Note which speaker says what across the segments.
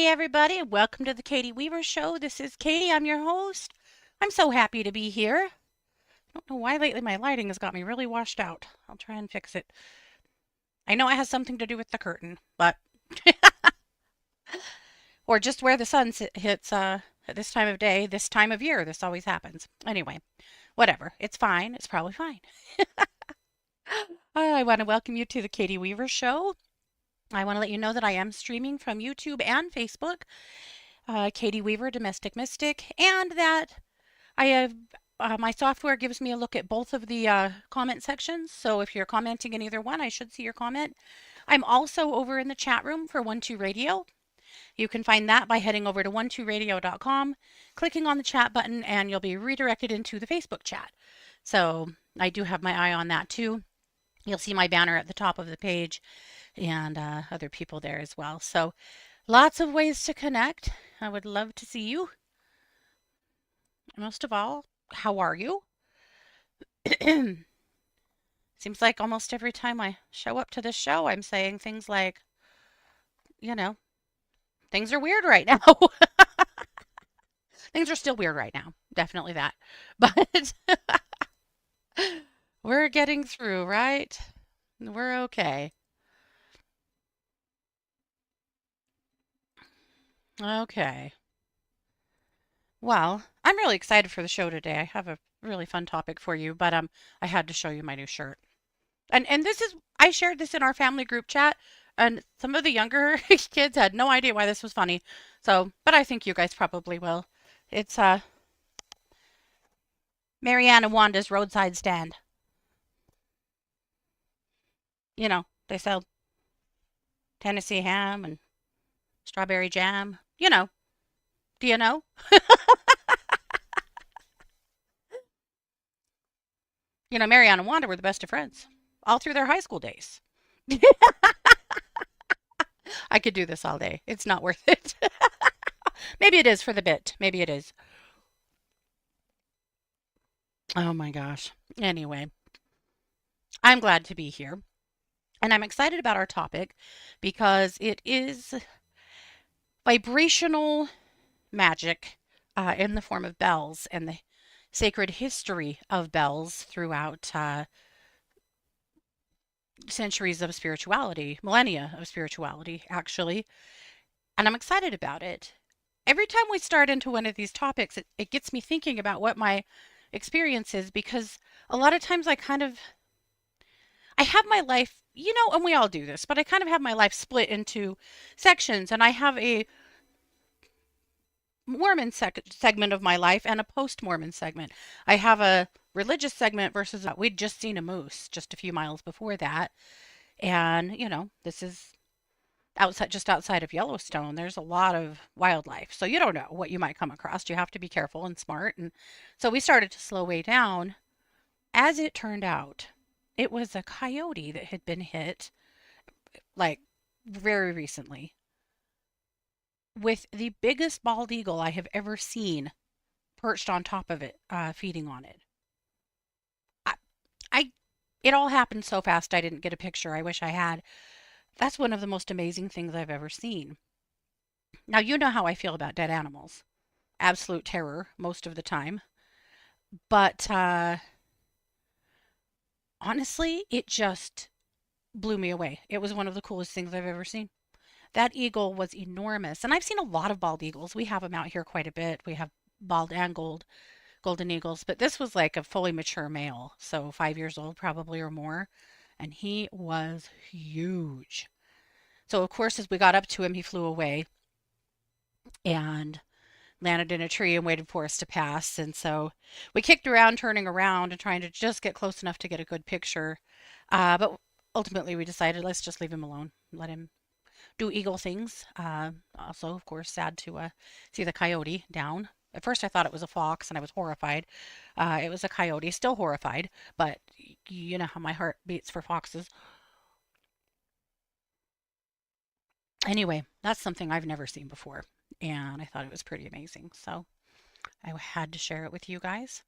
Speaker 1: Hey everybody, welcome to the Katie Weaver Show. This is Katie, I'm your host. I'm so happy to be here. I don't know why lately my lighting has got me really washed out. I'll try and fix it. I know it has something to do with the curtain, but or just where the sun hits at this time of day, this time of year, this always happens. Anyway, whatever. It's fine. It's probably fine. I want to welcome you to the Katie Weaver Show. I want to let you know that I am streaming from YouTube and Facebook, Katie Weaver, Domestic Mystic, and that I have my software gives me a look at both of the comment sections. So if you're commenting in either one, I should see your comment. I'm also over in the chat room for 12 Radio. You can find that by heading over to 12radio.com, clicking on the chat button, and you'll be redirected into the Facebook chat. So I do have my eye on that too. You'll see my banner at the top of the page and other people there as well. So lots of ways to connect. I would love to see you. Most of all, how are you? Seems like almost every time I show up to this show, I'm saying things like, you know, things are weird right now. Things are still weird right now. Definitely that. But we're getting through, right? We're okay. Okay. Well, I'm really excited for the show today. I have a really fun topic for you, but I had to show you my new shirt. And this is I shared this in our family group chat, and some of the younger kids had no idea why this was funny. So, but I think you guys probably will. It's Marianne and Wanda's roadside stand. You know, they sell Tennessee ham and strawberry jam. You know, do you know? You know, Marianne and Wanda were the best of friends all through their high school days. I could do this all day. It's not worth it. Maybe it is for the bit. Maybe it is. Oh my gosh. Anyway, I'm glad to be here. And I'm excited about our topic because it is vibrational magic in the form of bells and the sacred history of bells throughout centuries of spirituality, millennia of spirituality, actually. And I'm excited about it. Every time we start into one of these topics, it gets me thinking about what my experience is because a lot of times I have my life, and we all do this, but I kind of have my life split into sections, and I have a Mormon segment of my life and a post-Mormon segment. I have a religious segment versus we'd just seen a moose just a few miles before that. And, this is just outside of Yellowstone. There's a lot of wildlife. So you don't know what you might come across. You have to be careful and smart. And so we started to slow way down. As it turned out, it was a coyote that had been hit like very recently with the biggest bald eagle I have ever seen perched on top of it, feeding on it. I, I, it all happened so fast I didn't get a picture. I wish I had. That's one of the most amazing things I've ever seen. Now, you know how I feel about dead animals. Absolute terror most of the time. But honestly, it just blew me away. It was one of the coolest things I've ever seen. That eagle was enormous. And I've seen a lot of bald eagles. We have them out here quite a bit. We have bald and golden eagles, but this was like a fully mature male, so 5 years old probably or more. And he was huge. So of course, as we got up to him, he flew away and landed in a tree and waited for us to pass. And so we kicked around, turning around and trying to just get close enough to get a good picture. But ultimately, we decided let's just leave him alone, let him do eagle things. Also, of course, sad to see the coyote down. At first, I thought it was a fox, and I was horrified. It was a coyote, still horrified, but you know how my heart beats for foxes. Anyway, that's something I've never seen before, and I thought it was pretty amazing. So I had to share it with you guys.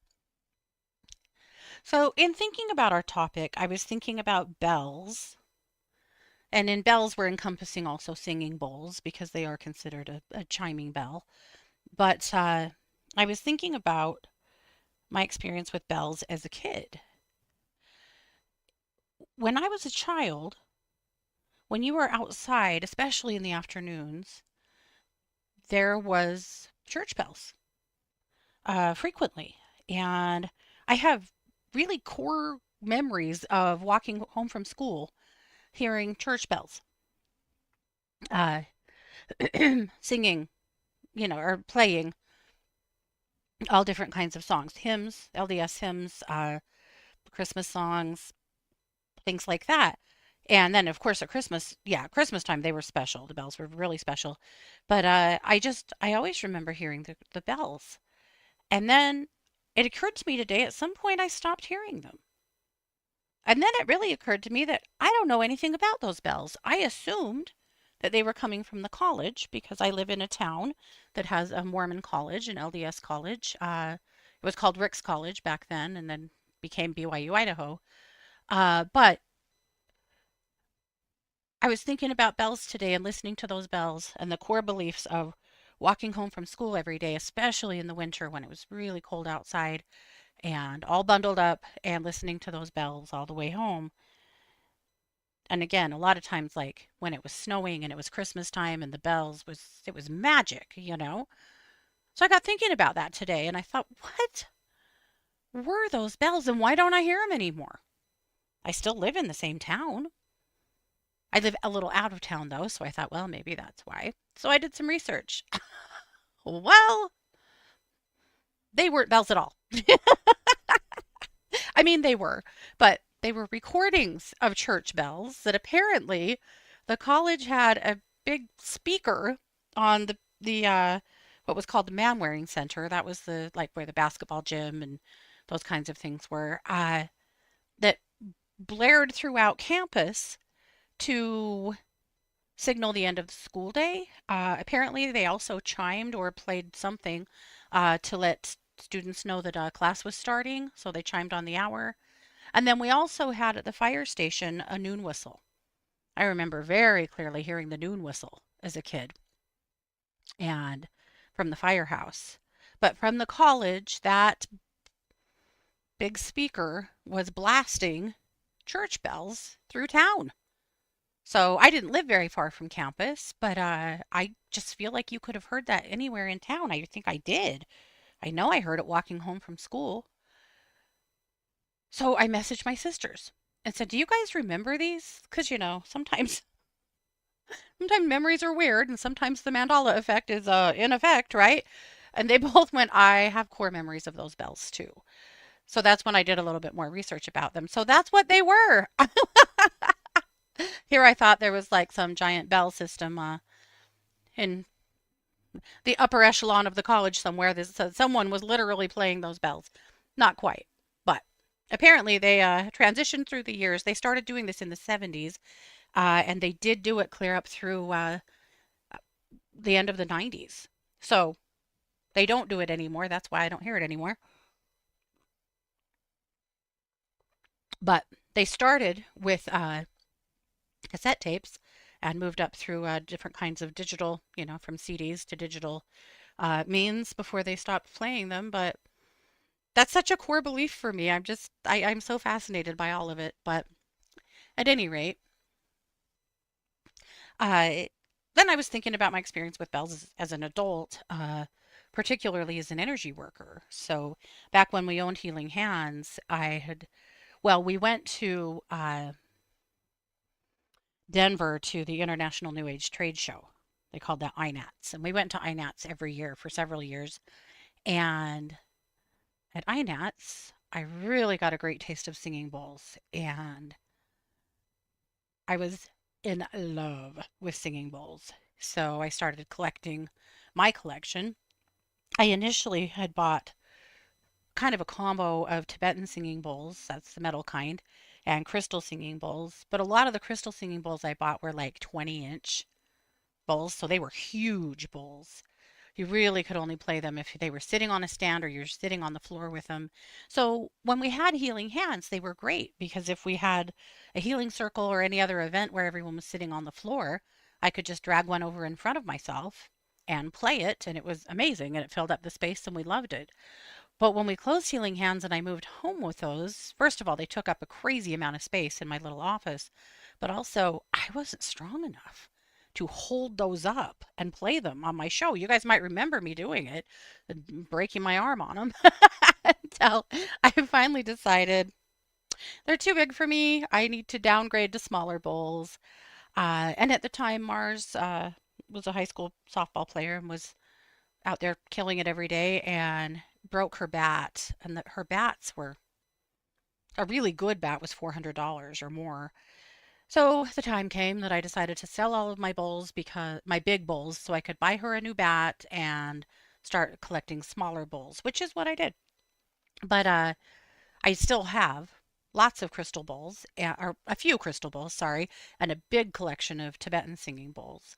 Speaker 1: So, in thinking about our topic, I was thinking about bells And in bells, we're encompassing also singing bowls because they are considered a chiming bell. But I was thinking about my experience with bells as a kid. When I was a child, when you were outside, especially in the afternoons, there was church bells frequently. And I have really core memories of walking home from school hearing church bells, uh, singing, or playing all different kinds of songs, hymns, LDS hymns, Christmas songs, things like that. And then, of course, at Christmas, yeah, Christmas time, they were special. The bells were really special. But I always remember hearing the bells. And then it occurred to me today, at some point, I stopped hearing them. And then it really occurred to me that I don't know anything about those bells. I assumed that they were coming from the college because I live in a town that has a Mormon college, an LDS college. It was called Rick's College back then and then became BYU Idaho. But I was thinking about bells today and listening to those bells and the core beliefs of walking home from school every day, especially in the winter when it was really cold outside and all bundled up and listening to those bells all the way home. And again, a lot of times, like when it was snowing and it was Christmas time and the bells it was magic. So I got thinking about that today and I thought, what were those bells and why don't I hear them anymore? I still live in the same town. I live a little out of town though, so I thought, well, maybe that's why. So I did some research. Well, they weren't bells at all. I mean, they were, but they were recordings of church bells that apparently the college had a big speaker on the what was called the man wearing center. That was the like where the basketball gym and those kinds of things were. That blared throughout campus to signal the end of the school day. Apparently, they also chimed or played something to let students know that class was starting. So they chimed on the hour. And then we also had at the fire station a noon whistle. I remember very clearly hearing the noon whistle as a kid and from the firehouse. But from the college, that big speaker was blasting church bells through town. So I didn't live very far from campus, but I just feel like you could have heard that anywhere in town. I think I did. I know I heard it walking home from school. So I messaged my sisters and said, "Do you guys remember these? Because sometimes memories are weird, and sometimes the Mandela effect is in effect, right?" And they both went, "I have core memories of those bells too." So that's when I did a little bit more research about them. So that's what they were. Here I thought there was like some giant bell system in the upper echelon of the college somewhere that said someone was literally playing those bells. Not quite, but apparently they transitioned through the years. They started doing this in the 70s, and they did do it clear up through the end of the 90s. So they don't do it anymore. That's why I don't hear it anymore. But they started with cassette tapes and moved up through different kinds of digital, from CDs to digital means before they stopped playing them. But that's such a core belief for me. I'm so fascinated by all of it. But at any rate, uh, then I was thinking about my experience with bells as an adult, particularly as an energy worker. So back when we owned Healing Hands, we went to Denver to the International New Age Trade Show. They called that INATS. And we went to INATS every year for several years. And at INATS, I really got a great taste of singing bowls. And I was in love with singing bowls. So I started collecting my collection. I initially had bought kind of a combo of Tibetan singing bowls, that's the metal kind, and crystal singing bowls. But a lot of the crystal singing bowls I bought were like 20-inch bowls, so they were huge bowls. You really could only play them if they were sitting on a stand or you're sitting on the floor with them. So when we had healing hands, they were great because if we had a healing circle or any other event where everyone was sitting on the floor, I could just drag one over in front of myself and play it, and it was amazing, and it filled up the space, and we loved it. But when we closed Healing Hands and I moved home with those, first of all, they took up a crazy amount of space in my little office, but also I wasn't strong enough to hold those up and play them on my show. You guys might remember me doing it, breaking my arm on them until I finally decided they're too big for me. I need to downgrade to smaller bowls. And at the time, Mars was a high school softball player and was out there killing it every day and broke her bat. And her bats were a really good bat was $400 or more. So the time came that I decided to sell all of my bowls because my big bowls so I could buy her a new bat and start collecting smaller bowls, which is what I did. But I still have lots of crystal bowls, or a few crystal bowls, sorry, and a big collection of Tibetan singing bowls.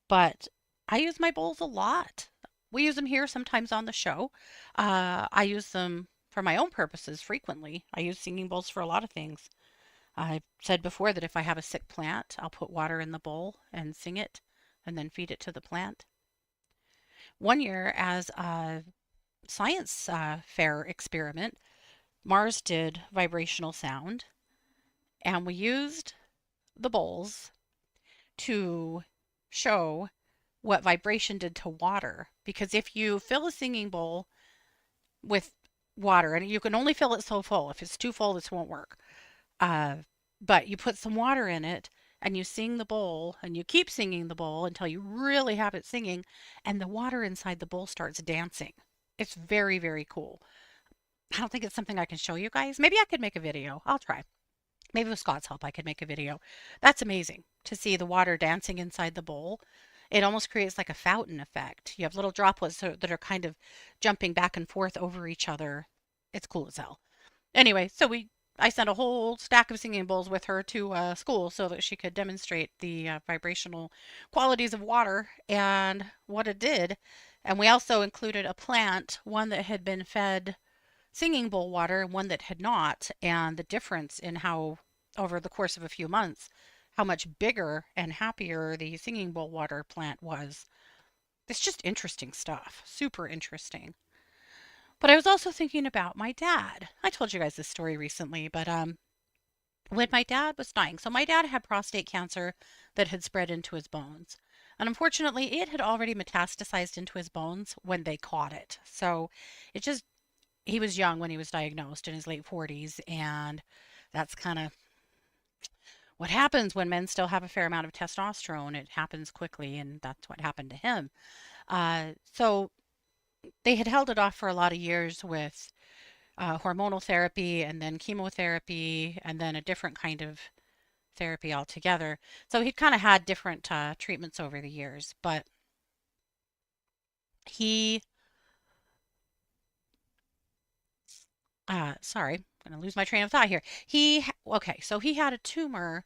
Speaker 1: But I use my bowls a lot. We use them here sometimes on the show. I use them for my own purposes frequently. I use singing bowls for a lot of things. I said before that if I have a sick plant, I'll put water in the bowl and sing it and then feed it to the plant. One year, as a science fair experiment, Mars did vibrational sound, and we used the bowls to show what vibration did to water. Because if you fill a singing bowl with water, and you can only fill it so full, if it's too full, this won't work. Uh, but you put some water in it and you sing the bowl and you keep singing the bowl until you really have it singing, and the water inside the bowl starts dancing. It's very, very cool. I don't think it's something I can show you guys. Maybe I could make a video. I'll try. Maybe with Scott's help, I could make a video. That's amazing to see the water dancing inside the bowl. It almost creates like a fountain effect. You have little droplets that are kind of jumping back and forth over each other. It's cool as hell. Anyway, I sent a whole stack of singing bowls with her to school so that she could demonstrate the vibrational qualities of water and what it did. And we also included a plant, one that had been fed singing bowl water and one that had not, and the difference in how, over the course of a few months, how much bigger and happier the singing bowl water plant was. It's just interesting stuff. Super interesting. But I was also thinking about my dad. I told you guys this story recently, but when my dad was dying, so my dad had prostate cancer that had spread into his bones. And unfortunately, it had already metastasized into his bones when they caught it. So it just, he was young when he was diagnosed in his late 40s. And that's kind of what happens when men still have a fair amount of testosterone. It happens quickly, and that's what happened to him. So they had held it off for a lot of years with hormonal therapy and then chemotherapy and then a different kind of therapy altogether. So he'd kind of had different treatments over the years, but he, sorry, I'm going to lose my train of thought here. Okay, so he had a tumor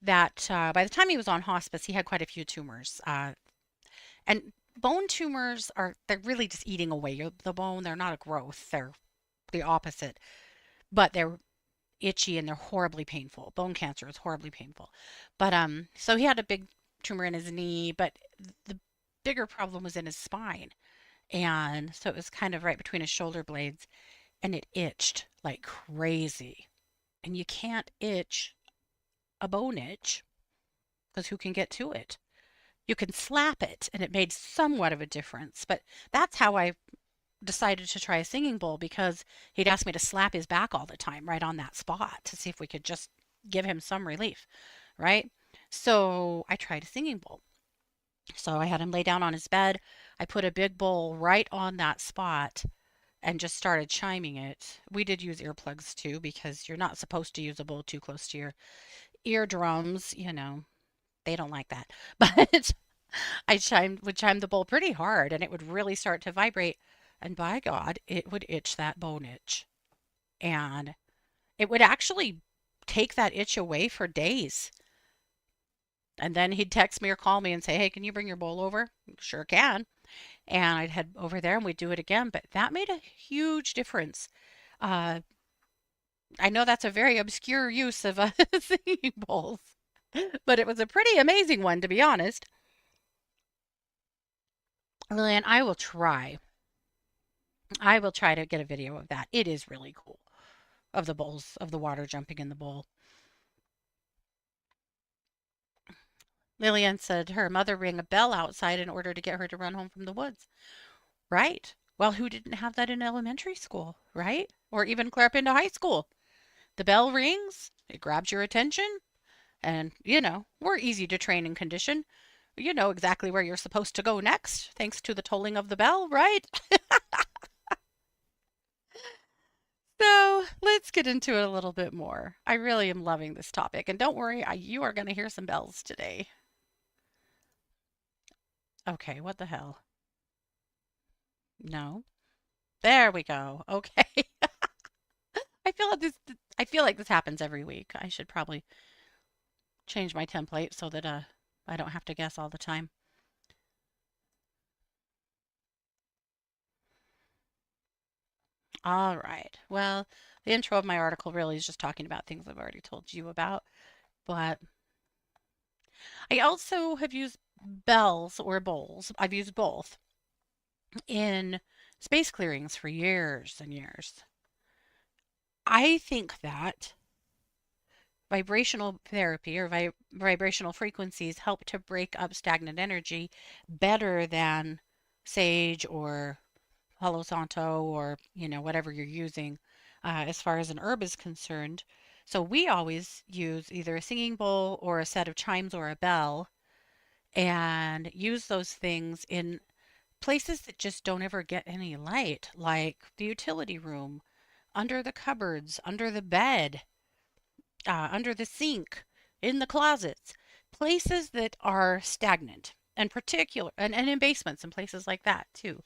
Speaker 1: that by the time he was on hospice, he had quite a few tumors. And bone tumors they're really just eating away the bone. They're not a growth, they're the opposite, but they're itchy and they're horribly painful. Bone cancer is horribly painful. But so he had a big tumor in his knee, but the bigger problem was in his spine. And so it was kind of right between his shoulder blades, and it itched like crazy. And you can't itch a bone itch because who can get to it? You can slap it, and it made somewhat of a difference. But that's how I decided to try a singing bowl, because he'd ask me to slap his back all the time right on that spot to see if we could just give him some relief, right? So I tried a singing bowl. So I had him lay down on his bed. I put a big bowl right on that spot and just started chiming it. We did use earplugs too, because you're not supposed to use a bowl too close to your eardrums. They don't like that. But would chime the bowl pretty hard, and it would really start to vibrate. And by God, it would itch that bone itch. And it would actually take that itch away for days. And then he'd text me or call me and say, "Hey, can you bring your bowl over?" Sure can. and I'd head over there and we'd do it again. But that made a huge difference. Uh, I know that's a very obscure use of singing bowls, but it was a pretty amazing one, to be honest. Lillian, I will try. I will try to get a video of that. It is really cool of the bowls, of the water jumping in the bowl. Lillian said her mother rang a bell outside in order to get her to run home from the woods. Right. Well, who didn't have that in elementary school, right? Or even clear up into high school. The bell rings, it grabs your attention, and, we're easy to train and condition. You know exactly where you're supposed to go next, thanks to the tolling of the bell, right? So let's get into it a little bit more. I really am loving this topic. And don't worry, you are going to hear some bells today. Okay, what the hell? No. There we go. Okay. I feel like this happens every week. I should probably change my template so that I don't have to guess all the time. All right. Well, the intro of my article really is just talking about things I've already told you about, but I also have used bells or bowls. I've used both in space clearings for years and years. I think that vibrational therapy or vibrational frequencies help to break up stagnant energy better than sage or Palo Santo or, whatever you're using as far as an herb is concerned. So we always use either a singing bowl or a set of chimes or a bell and use those things in places that just don't ever get any light, like the utility room, under the cupboards, under the bed, under the sink, in the closets, places that are stagnant and particular, and in basements and places like that too.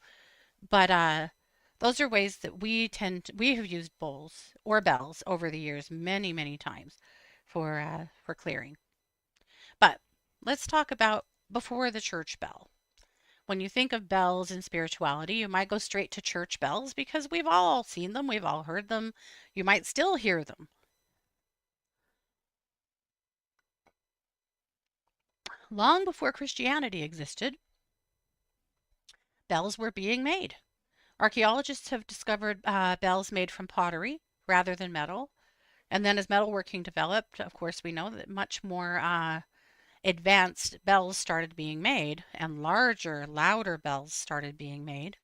Speaker 1: But those are ways that we have used bowls or bells over the years many, many times for clearing. But let's talk about before the church bell. When you think of bells and spirituality, you might go straight to church bells because we've all seen them, we've all heard them. You might still hear them. Long before Christianity existed, bells were being made. Archaeologists have discovered bells made from pottery rather than metal. And then as metalworking developed, of course, we know that much more advanced bells started being made and larger, louder bells started being made.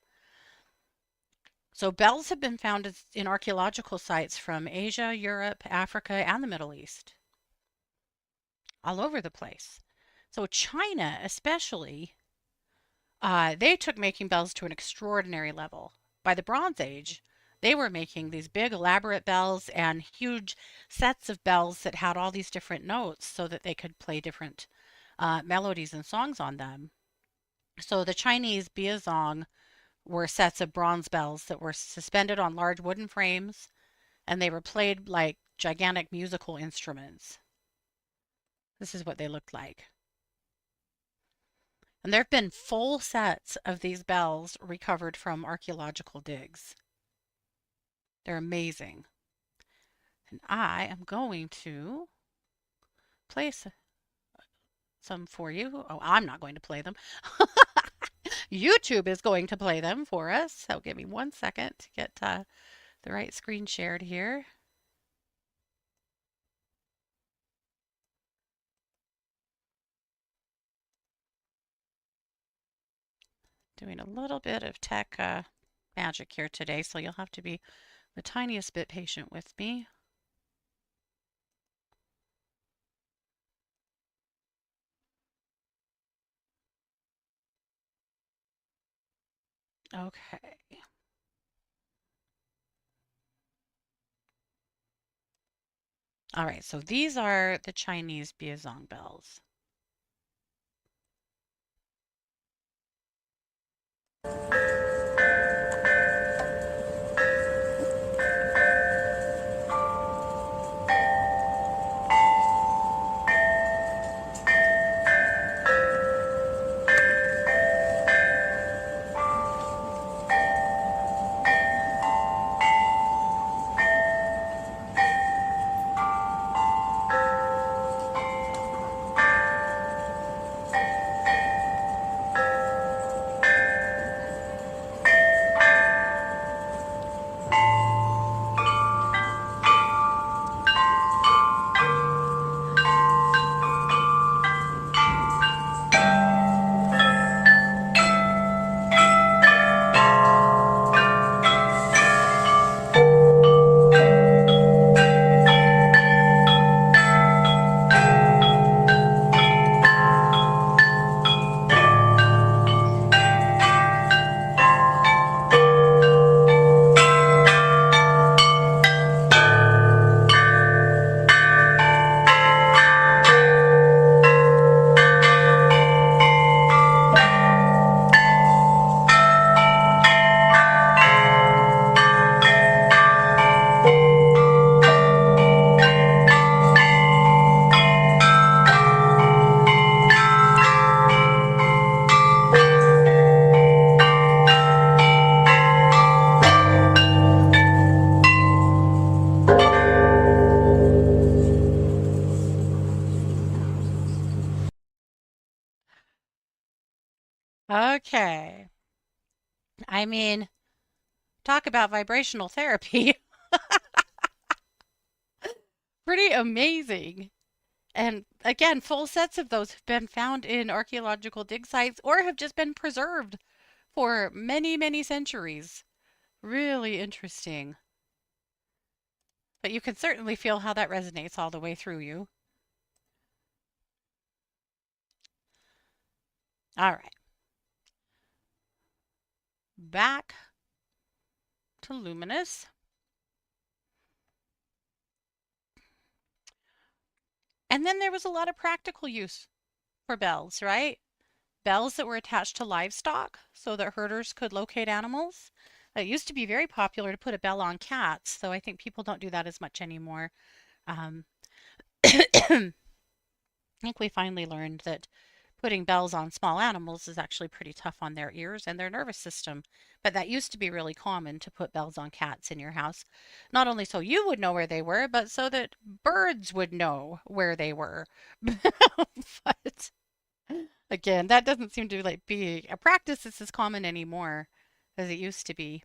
Speaker 1: So bells have been found in archaeological sites from Asia, Europe, Africa, and the Middle East, all over the place. So China, especially, they took making bells to an extraordinary level. By the Bronze Age, they were making these big, elaborate bells and huge sets of bells that had all these different notes so that they could play different melodies and songs on them. So the Chinese biazong were sets of bronze bells that were suspended on large wooden frames, and they were played like gigantic musical instruments. This is what they looked like. And there have been full sets of these bells recovered from archaeological digs. They're amazing. And I am going to play some for you. Oh, I'm not going to play them. YouTube is going to play them for us. So give me 1 second to get the right screen shared here. Doing a little bit of tech magic here today, so you'll have to be the tiniest bit patient with me. Okay. All right, so these are the Chinese biazong bells. I mean, talk about vibrational therapy. Pretty amazing. And again, full sets of those have been found in archaeological dig sites or have just been preserved for many, many centuries. Really interesting. But you can certainly feel how that resonates all the way through you. All right, back to luminous. And then there was a lot of practical use for bells, right? Bells that were attached to livestock so that herders could locate animals. It used to be very popular to put a bell on cats, so I think people don't do that as much anymore. Um, I think we finally learned that putting bells on small animals is actually pretty tough on their ears and their nervous system. But that used to be really common to put bells on cats in your house, not only so you would know where they were, but so that birds would know where they were. But again, that doesn't seem to like be a practice that's as common anymore as it used to be.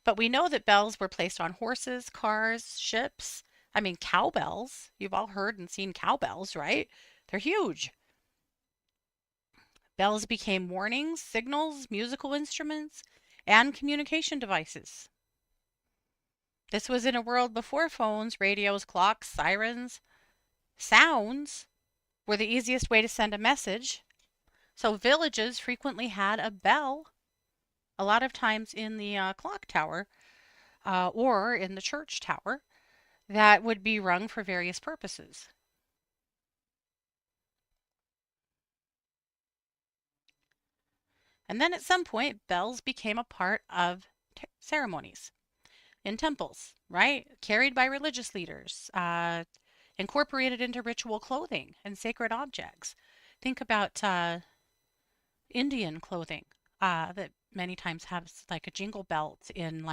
Speaker 1: But we know that bells were placed on horses, cars, ships. I mean, cowbells. You've all heard and seen cowbells, right? They're huge. Bells became warnings, signals, musical instruments, and communication devices. This was in a world before phones, radios, clocks, sirens. Sounds were the easiest way to send a message. So villages frequently had a bell, a lot of times in the clock tower or in the church tower, that would be rung for various purposes. And then at some point, bells became a part of ceremonies in temples, right? Carried by religious leaders, incorporated into ritual clothing and sacred objects. Think about Indian clothing that many times has like a jingle belt in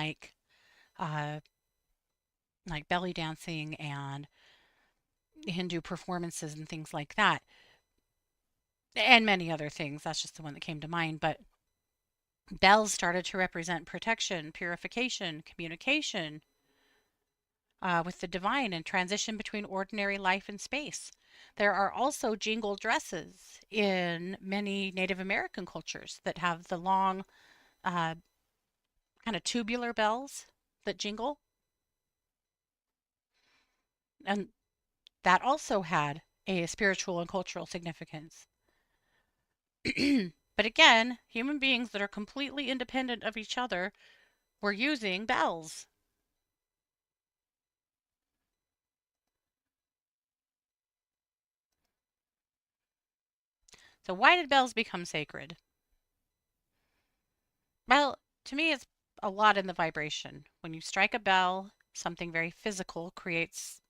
Speaker 1: uh, like belly dancing and Hindu performances and things like that, and many other things. That's just the one that came to mind. But bells started to represent protection, purification, communication with the divine, and transition between ordinary life and space. There are also jingle dresses in many Native American cultures that have the long, uh, kind of tubular bells that jingle. And that also had a spiritual and cultural significance. But again, human beings that are completely independent of each other were using bells. So, why did bells become sacred? Well, to me, it's a lot in the vibration. When you strike a bell, something very physical creates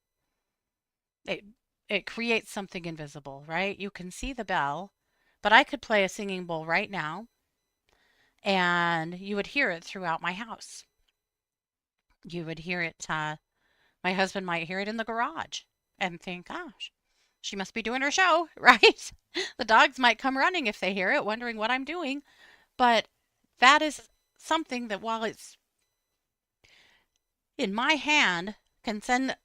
Speaker 1: it. It creates something invisible, right? You can see the bell, but I could play a singing bowl right now, and you would hear it throughout my house. You would hear it. My husband might hear it in the garage and think, "Gosh, she must be doing her show," right? The dogs might come running if they hear it, wondering what I'm doing. But that is something that, while it's in my hand, can send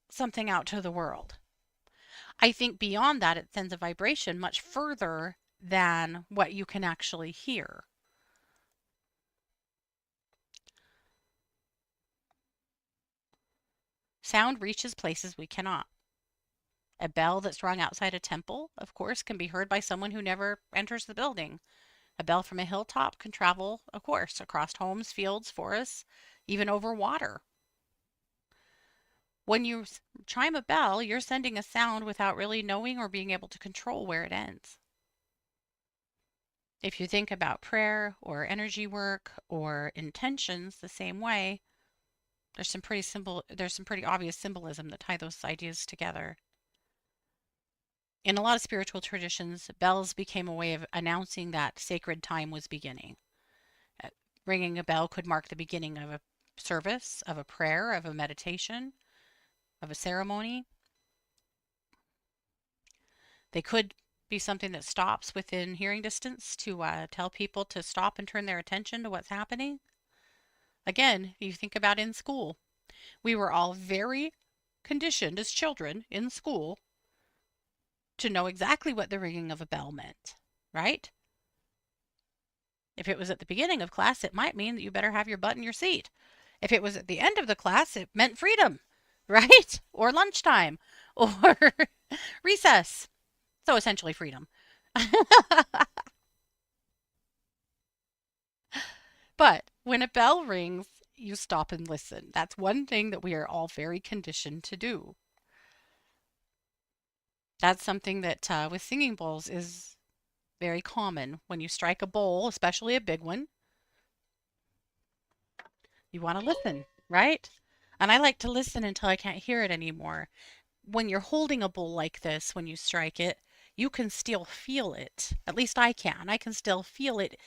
Speaker 1: something out to the world. I think beyond that, it sends a vibration much further than what you can actually hear. Sound reaches places we cannot. A bell that's rung outside a temple, of course, can be heard by someone who never enters the building. A bell from a hilltop can travel, of course, across homes, fields, forests, even over water. When you chime a bell, you're sending a sound without really knowing or being able to control where it ends. If you think about prayer or energy work or intentions the same way, there's some pretty obvious symbolism that tie those ideas together. In a lot of spiritual traditions, bells became a way of announcing that sacred time was beginning. Uh, Ringing a bell could mark the beginning of a service, of a prayer, of a meditation, of a ceremony. They could be something that stops within hearing distance to tell people to stop and turn their attention to what's happening. Again, you think about in school, we were all very conditioned as children in school to know exactly what the ringing of a bell meant, right? If it was at the beginning of class, it might mean that you better have your butt in your seat. If it was at the end of the class, it meant freedom, right? Or lunchtime, or recess. So essentially freedom. But when a bell rings, you stop and listen. That's one thing that we are all very conditioned to do. That's something that with singing bowls is very common. When you strike a bowl, especially a big one, you want to listen, right? And I like to listen until I can't hear it anymore. When you're holding a bowl like this, when you strike it, you can still feel it. At least I can. I can still feel it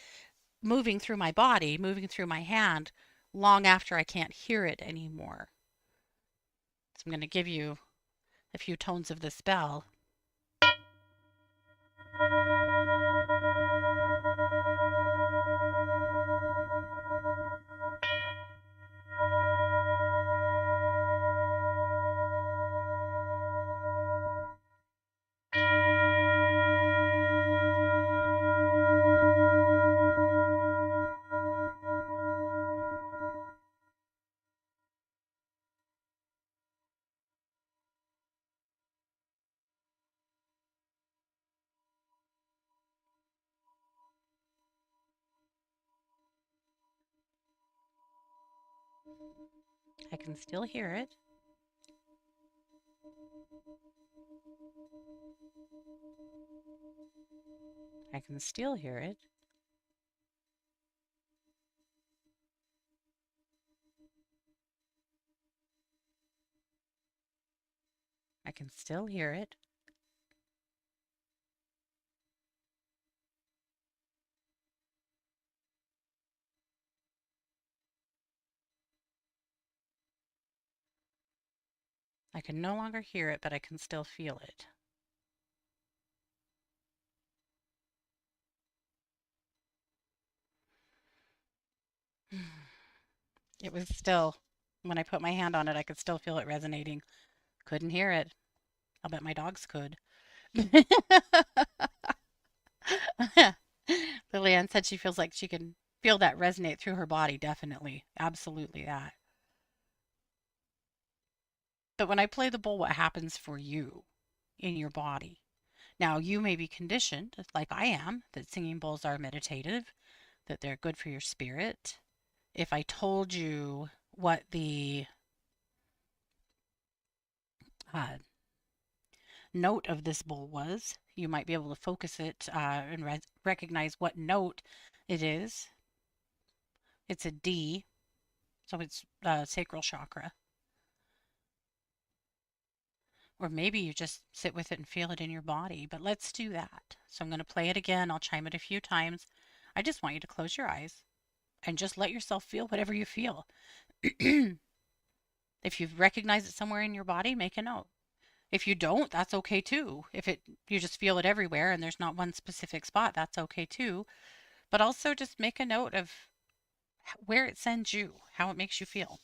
Speaker 1: moving through my body, moving through my hand, long after I can't hear it anymore. So I'm going to give you a few tones of this bell. I can still hear it. I can still hear it. I can still hear it. I can no longer hear it, but I can still feel it. It was still, when I put my hand on it, I could still feel it resonating. Couldn't hear it. I'll bet my dogs could. Lillian said she feels like she can feel that resonate through her body. Definitely. Absolutely that. But when I play the bowl, what happens for you in your body? Now, you may be conditioned, like I am, that singing bowls are meditative, that they're good for your spirit. If I told you what the uh, note of this bowl was, you might be able to focus it and recognize what note it is. It's a D, so it's sacral chakra. Or maybe you just sit with it and feel it in your body. But let's do that. So I'm going to play it again. I'll chime it a few times. I just want you to close your eyes and just let yourself feel whatever you feel. If you recognize it somewhere in your body, make a note. If you don't, that's okay too. If it you just feel it everywhere and there's not one specific spot, that's okay too. But also just make a note of where it sends you, how it makes you feel.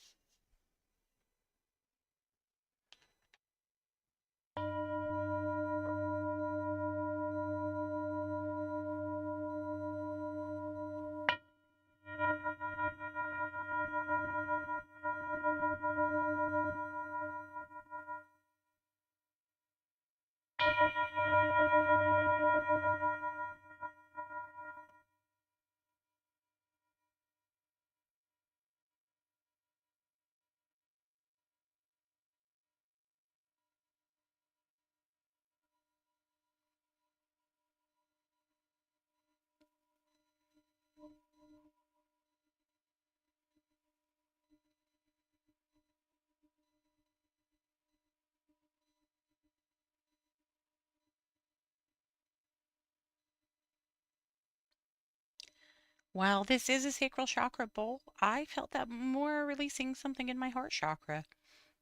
Speaker 1: While this is a sacral chakra bowl, I felt that more releasing something in my heart chakra.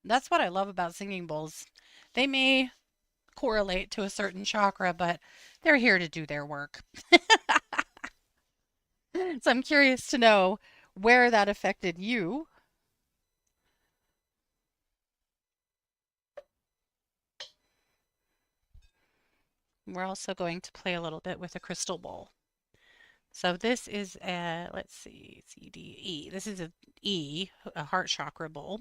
Speaker 1: That's what I love about singing bowls. They may correlate to a certain chakra, but they're here to do their work. So I'm curious to know where that affected you. We're also going to play a little bit with a crystal bowl. So this is a, let's see, C, D, E. This is a E, a heart chakra bowl.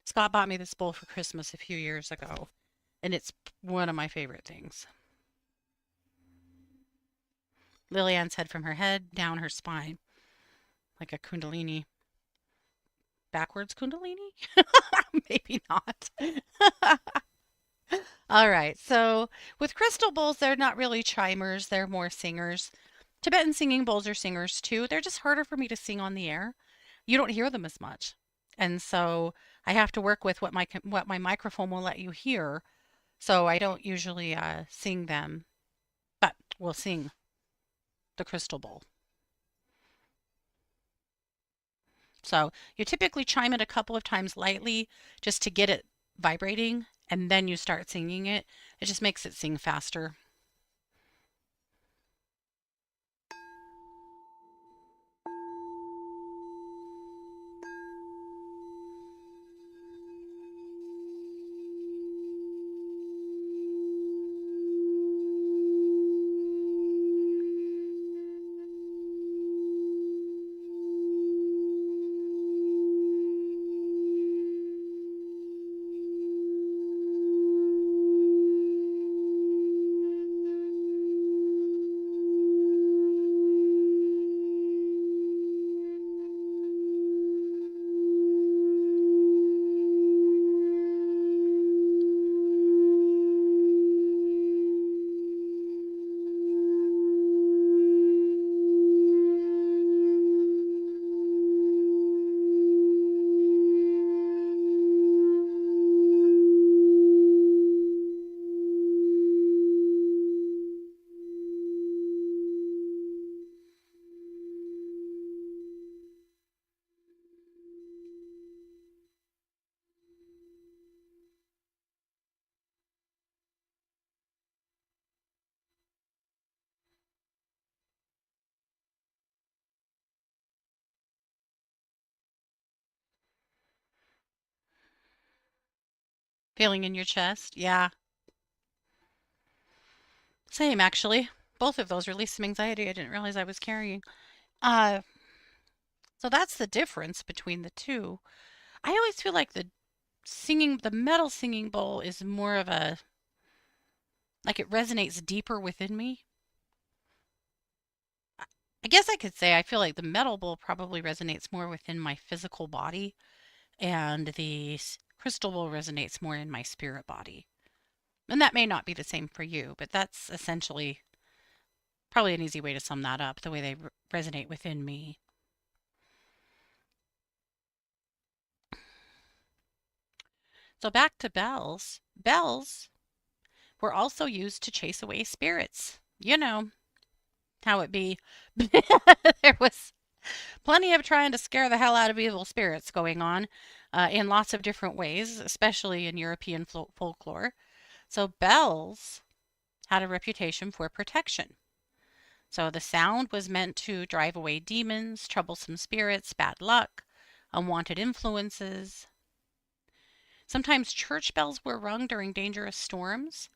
Speaker 1: Scott bought me this bowl for Christmas a few years ago, and it's one of my favorite things. Lilianne's head from her head down her spine, like a kundalini. Backwards kundalini? Maybe not. All right, so with crystal bowls, they're not really chimers, they're more singers. Tibetan singing bowls are singers too. They're just harder for me to sing on the air. You don't hear them as much. And so I have to work with what my microphone will let you hear. So I don't usually sing them, but we'll sing the crystal bowl. So you typically chime it a couple of times lightly just to get it vibrating, and then you start singing it. It just makes it sing faster. Feeling in your chest? Yeah, same actually. Both of those released some anxiety I didn't realize I was carrying. Uh, so that's the difference between the two. I always feel like the metal singing bowl is more of a, like it resonates deeper within me. I guess I could say I feel like the metal bowl probably resonates more within my physical body, and the crystal bowl resonates more in my spirit body. And that may not be the same for you, but that's essentially probably an easy way to sum that up, the way they resonate within me. So back to bells. Bells were also used to chase away spirits. You know how it be. There was plenty of trying to scare the hell out of evil spirits going on in lots of different ways, especially in European folklore. So bells had a reputation for protection. So the sound was meant to drive away demons, troublesome spirits, bad luck, unwanted influences. Sometimes church bells were rung during dangerous storms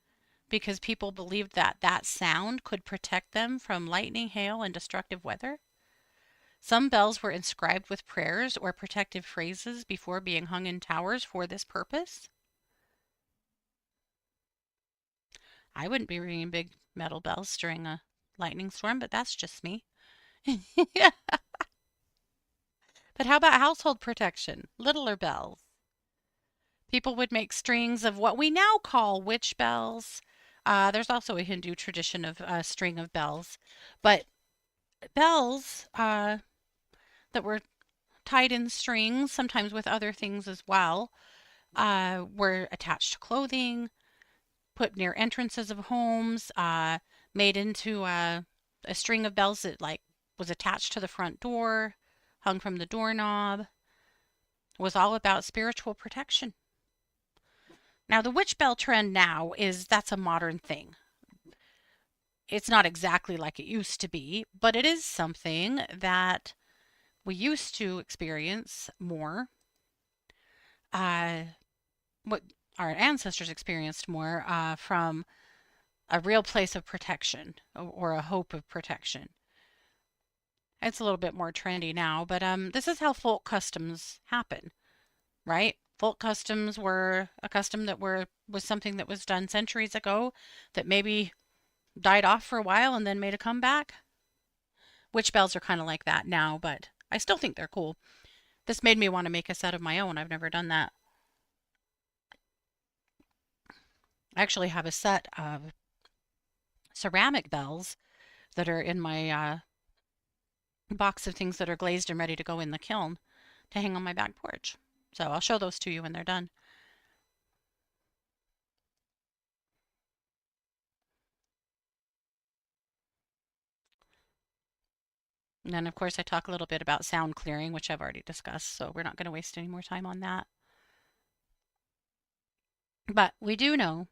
Speaker 1: because people believed that that sound could protect them from lightning, hail, and destructive weather. Some bells were inscribed with prayers or protective phrases before being hung in towers for this purpose. I wouldn't be ringing big metal bells during a lightning storm, but that's just me. Yeah. But how about household protection? Littler bells. People would make strings of what we now call witch bells. There's also a Hindu tradition of a string of bells, but bells that were tied in strings, sometimes with other things as well, were attached to clothing, put near entrances of homes, made into a string of bells that like was attached to the front door, hung from the doorknob, was all about spiritual protection. Now, the witch bell trend now that's a modern thing. It's not exactly like it used to be, but it is something that we used to experience more. Uh, what our ancestors experienced more from a real place of protection or a hope of protection. It's a little bit more trendy now, but this is how folk customs happen, right? Folk customs were a custom that was something that was done centuries ago that maybe died off for a while and then made a comeback. Witch bells are kind of like that now, but I still think they're cool. This made me want to make a set of my own. I've never done that. I actually have a set of ceramic bells that are in my box of things that are glazed and ready to go in the kiln to hang on my back porch. So I'll show those to you when they're done. And then, of course, I talk a little bit about sound clearing, which I've already discussed, so we're not going to waste any more time on that. But we do know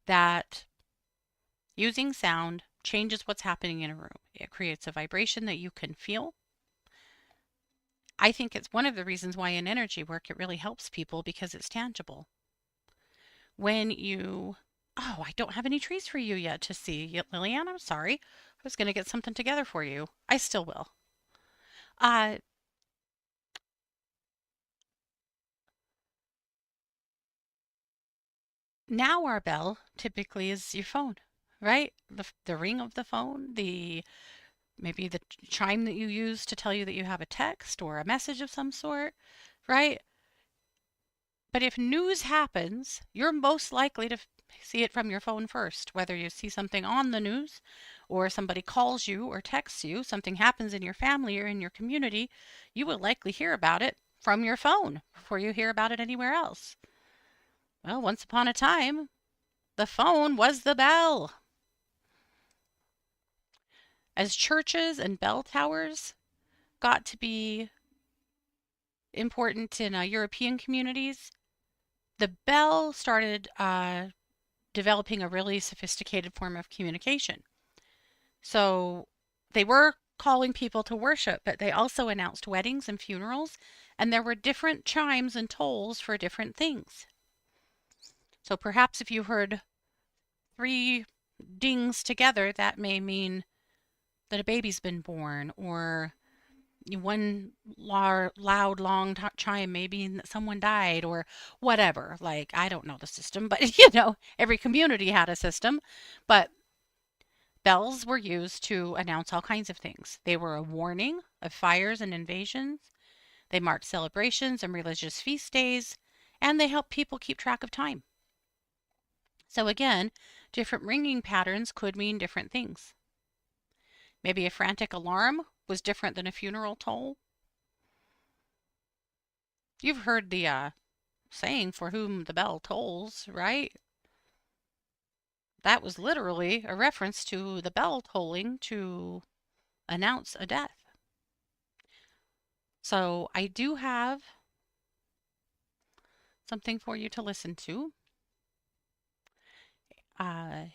Speaker 1: that using sound changes what's happening in a room. It creates a vibration that you can feel. I think it's one of the reasons why in energy work it really helps people because it's tangible. When you, oh, I don't have any trees for you yet to see. Lillian, I'm sorry. I was going to get something together for you. I still will. Uh, Now our bell typically is your phone, right? The ring of the phone, maybe the chime that you use to tell you that you have a text or a message of some sort, right? But if news happens, you're most likely to see it from your phone first, whether you see something on the news or somebody calls you or texts you, something happens in your family or in your community, you will likely hear about it from your phone before you hear about it anywhere else. Well, once upon a time, the phone was the bell. As churches and bell towers got to be important in European communities, the bell started developing a really sophisticated form of communication. So they were calling people to worship, but they also announced weddings and funerals, and there were different chimes and tolls for different things. So perhaps if you heard 3 dings together, that may mean that a baby's been born, or one loud, long chime may mean that someone died, or whatever. Like, I don't know the system, but every community had a system. But bells were used to announce all kinds of things. They were a warning of fires and invasions. They marked celebrations and religious feast days, and they helped people keep track of time. So again, different ringing patterns could mean different things. Maybe a frantic alarm was different than a funeral toll. You've heard the saying, "For whom the bell tolls," right? That was literally a reference to the bell tolling to announce a death. So I do have something for you to listen to, uh,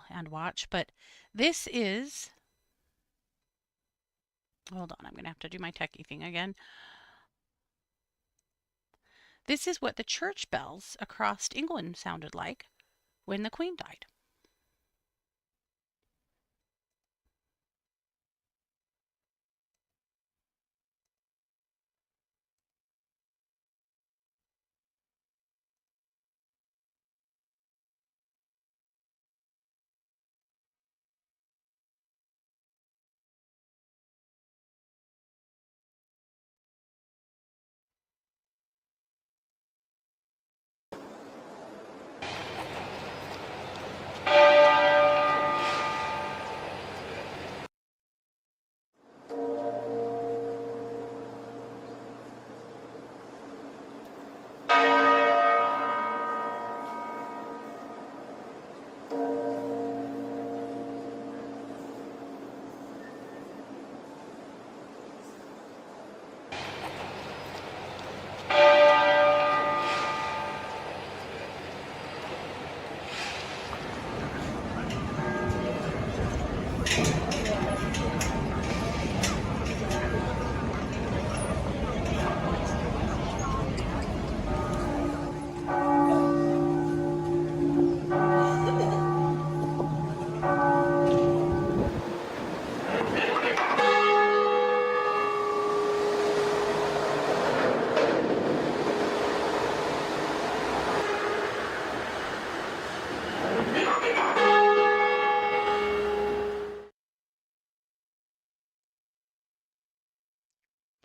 Speaker 1: and watch. But this is, hold on, I'm going to have to do my techie thing again. This is what the church bells across England sounded like when the Queen died.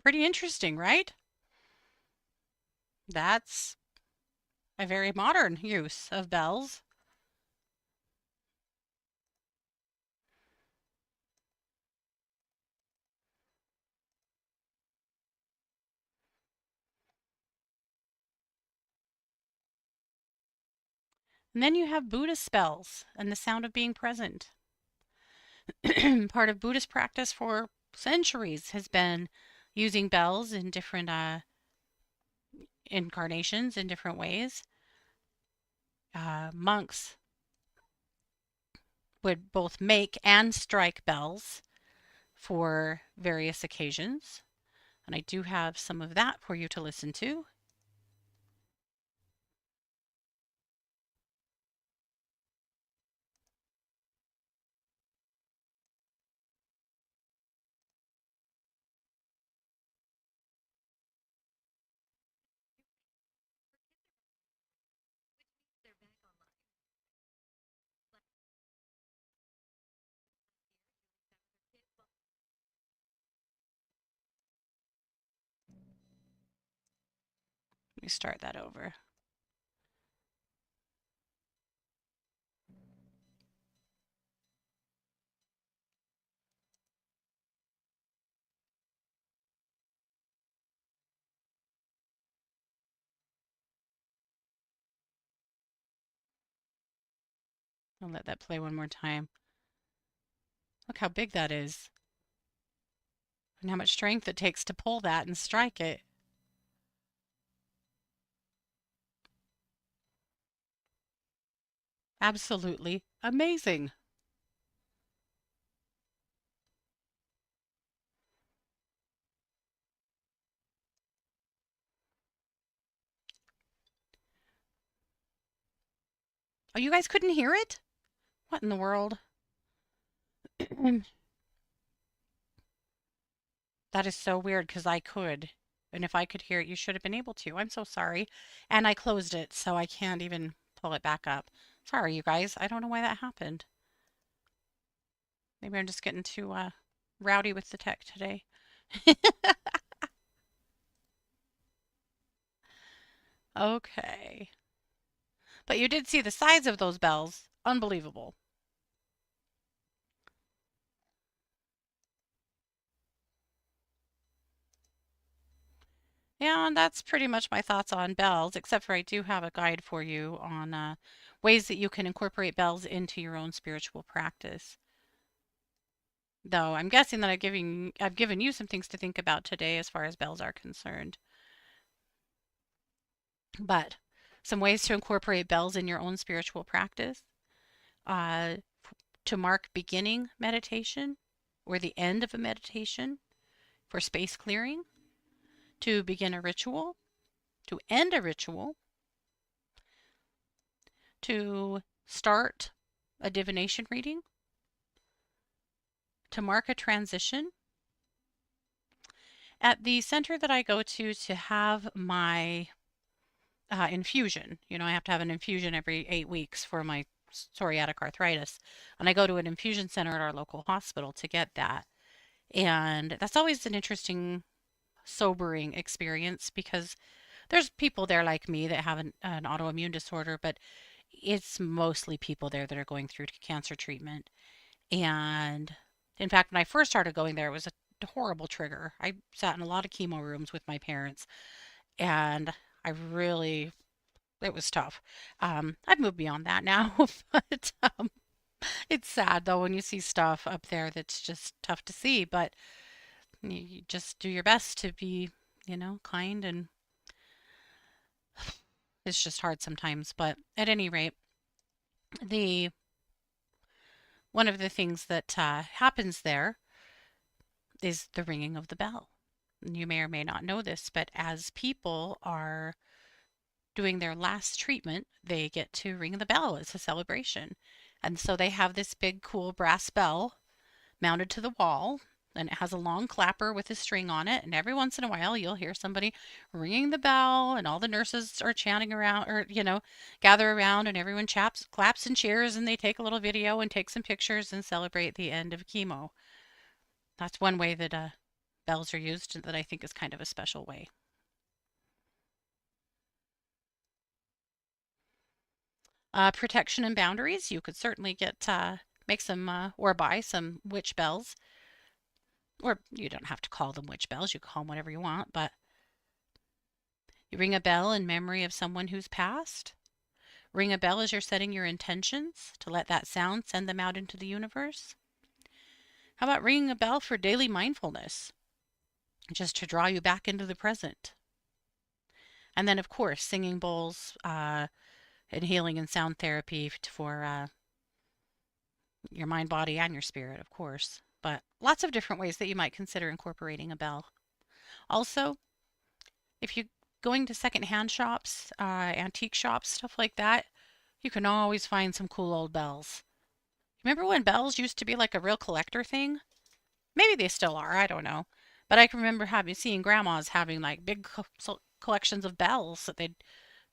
Speaker 1: Pretty interesting, right? That's a very modern use of bells. And then you have Buddhist bells and the sound of being present. Part of Buddhist practice for centuries has been using bells in different incarnations in different ways. Monks would both make and strike bells for various occasions. And I do have some of that for you to listen to. Let me start that over. I'll let that play one more time. Look how big that is and how much strength it takes to pull that and strike it. Absolutely amazing. Oh, you guys couldn't hear it? What in the world? That is so weird because I could. And if I could hear it, you should have been able to. I'm so sorry. And I closed it, so I can't even pull it back up. Sorry, you guys. I don't know why that happened. Maybe I'm just getting too rowdy with the tech today. Okay. But you did see the size of those bells. Unbelievable. Yeah, and that's pretty much my thoughts on bells, except for I do have a guide for you on ways that you can incorporate bells into your own spiritual practice. Though I'm guessing that I've given you some things to think about today as far as bells are concerned. But some ways to incorporate bells in your own spiritual practice, uh, to mark beginning meditation or the end of a meditation for space clearing, to begin a ritual, to end a ritual, to start a divination reading, to mark a transition. At the center that I go to have my infusion, I have to have an infusion every 8 weeks for my psoriatic arthritis. And I go to an infusion center at our local hospital to get that. And that's always an interesting, sobering experience because there's people there like me that have an autoimmune disorder, but it's mostly people there that are going through cancer treatment. And in fact, when I first started going there, it was a horrible trigger. I sat in a lot of chemo rooms with my parents, and I really, it was tough. I've moved beyond that now, but it's sad though when you see stuff up there that's just tough to see. But you just do your best to be, kind, and it's just hard sometimes. But at any rate, the one of the things that happens there is the ringing of the bell. You may or may not know this, but as people are doing their last treatment, they get to ring the bell. It's a celebration. And so they have this big, cool brass bell mounted to the wall, and it has a long clapper with a string on it. And every once in a while, you'll hear somebody ringing the bell, and all the nurses are chanting around, or, gather around, and everyone claps and cheers, and they take a little video and take some pictures and celebrate the end of chemo. That's one way that bells are used that I think is kind of a special way. Protection and boundaries. You could certainly make some or buy some witch bells. Or you don't have to call them witch bells. You can call them whatever you want. But you ring a bell in memory of someone who's passed. Ring a bell as you're setting your intentions to let that sound send them out into the universe. How about ringing a bell for daily mindfulness, just to draw you back into the present? And then, of course, singing bowls and healing and sound therapy for your mind, body, and your spirit, of course. But lots of different ways that you might consider incorporating a bell. Also, if you're going to secondhand shops, antique shops, stuff like that, you can always find some cool old bells. Remember when bells used to be like a real collector thing? Maybe they still are, I don't know. But I can remember seeing grandmas having like big collections of bells that they'd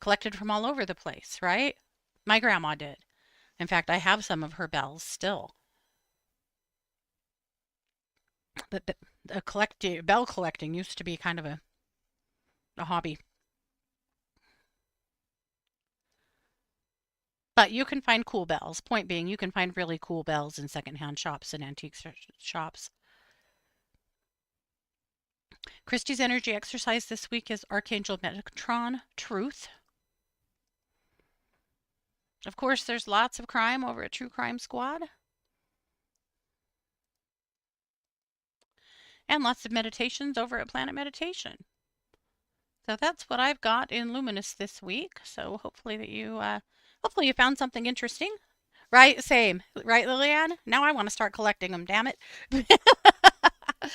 Speaker 1: collected from all over the place, right? My grandma did. In fact, I have some of her bells still. But bell collecting used to be kind of a hobby. But you can find cool bells. Point being, you can find really cool bells in secondhand shops and antique shops. Christy's energy exercise this week is Archangel Metatron Truth. Of course, there's lots of crime over at True Crime Squad. And lots of meditations over at Planet Meditation. So that's what I've got in Luminous this week. So hopefully you found something interesting. Right? Same. Right, Liliane? Now I want to start collecting them, damn it.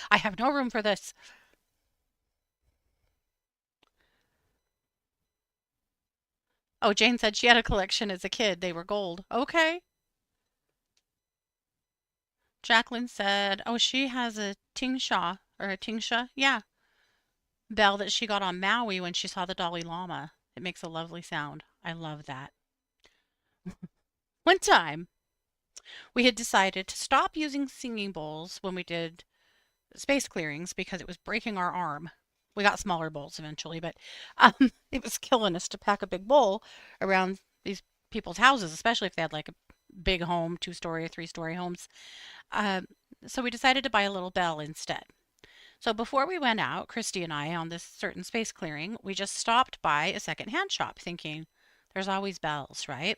Speaker 1: I have no room for this. Oh, Jane said she had a collection as a kid. They were gold. Okay. Jacqueline said, oh, she has a Tingsha or a Tingsha. Yeah. Bell that she got on Maui when she saw the Dalai Lama. It makes a lovely sound. I love that. One time, we had decided to stop using singing bowls when we did space clearings because it was breaking our arm. We got smaller bowls eventually, but it was killing us to pack a big bowl around these people's houses, especially if they had like a big home, 2-story or 3-story homes. Um, so we decided to buy a little bell instead. So before we went out, Christy and I, on this certain space clearing, we just stopped by a secondhand shop thinking there's always bells, right?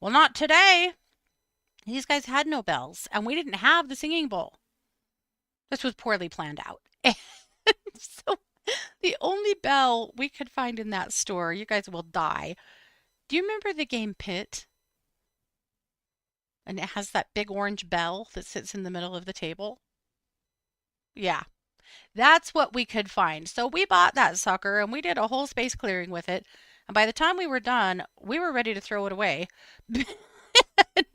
Speaker 1: Well, not today. These guys had no bells, and we didn't have the singing bowl. This was poorly planned out. So the only bell we could find in that store, you guys will die. Do you remember the game Pit? And it has that big orange bell that sits in the middle of the table? Yeah, that's what we could find. So we bought that sucker and we did a whole space clearing with it. And by the time we were done, we were ready to throw it away.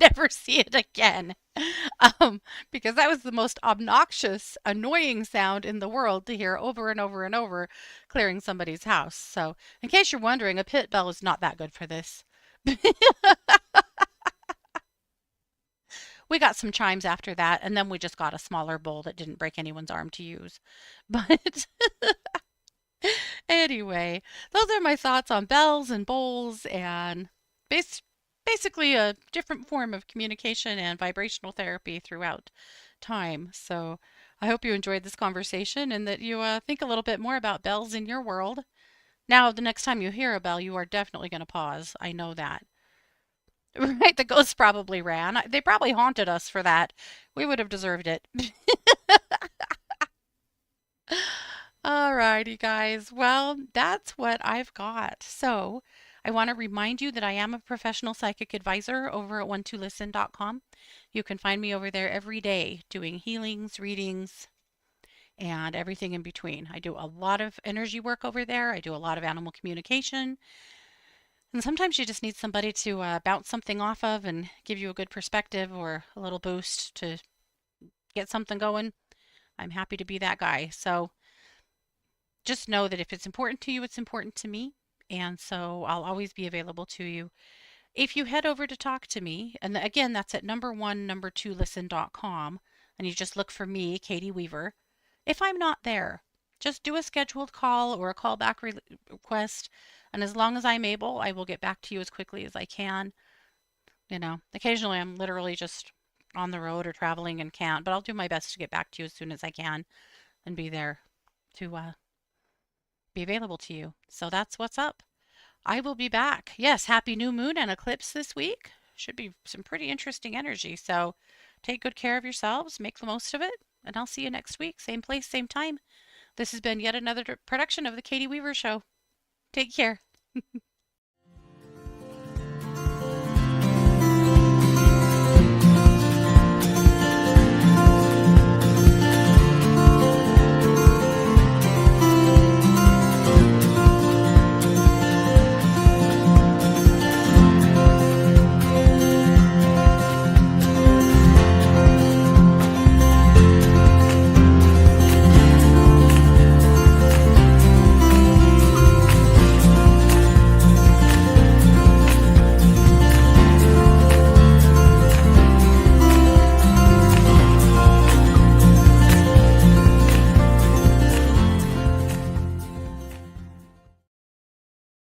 Speaker 1: Never see it again. Because that was the most obnoxious, annoying sound in the world to hear over and over and over clearing somebody's house. So, in case you're wondering, a pit bell is not that good for this. We got some chimes after that, and then we just got a smaller bowl that didn't break anyone's arm to use. But anyway, those are my thoughts on bells and bowls and basically a different form of communication and vibrational therapy throughout time. So I hope you enjoyed this conversation and that you think a little bit more about bells in your world. Now, the next time you hear a bell, you are definitely going to pause. I know that. Right? The ghosts probably ran. They probably haunted us for that. We would have deserved it. All righty, guys. Well, that's what I've got. So I want to remind you that I am a professional psychic advisor over at one2listen.com. You can find me over there every day doing healings, readings, and everything in between. I do a lot of energy work over there. I do a lot of animal communication. And sometimes you just need somebody to bounce something off of and give you a good perspective or a little boost to get something going. I'm happy to be that guy. So just know that if it's important to you, it's important to me. And so I'll always be available to you. If you head over to talk to me, and again, that's at number 2listen.com, and you just look for me, Katie Weaver, if I'm not there. Just do a scheduled call or a callback request, and as long as I'm able, I will get back to you as quickly as I can. Occasionally I'm literally just on the road or traveling and can't, but I'll do my best to get back to you as soon as I can and be there to be available to you. So that's what's up. I will be back. Yes, happy new moon and eclipse this week. Should be some pretty interesting energy. So take good care of yourselves, make the most of it, and I'll see you next week. Same place, same time. This has been yet another production of the Katie Weaver Show. Take care.